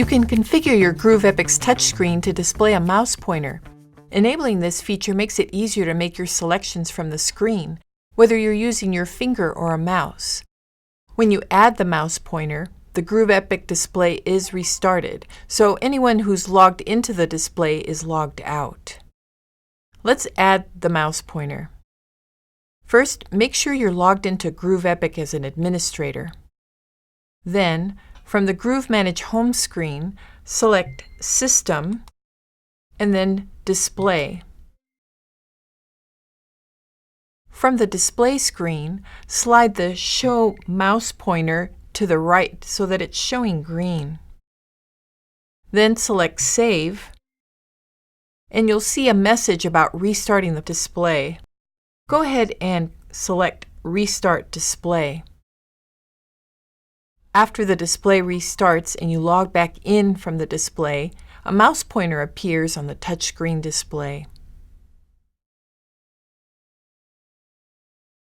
You can configure your Groov EPIC's touchscreen to display a mouse pointer. Enabling this feature makes it easier to make your selections from the screen, whether you're using your finger or a mouse. When you add the mouse pointer, the Groov EPIC display is restarted, so anyone who's logged into the display is logged out. Let's add the mouse pointer. First, make sure you're logged into Groov EPIC as an administrator. Then, from the Groov Manage home screen, select System and then Display. From the display screen, slide the Show Mouse Pointer to the right so that it's showing green. Then select Save, and you'll see a message about restarting the display. Go ahead and select Restart Display. After the display restarts and you log back in from the display, a mouse pointer appears on the touchscreen display.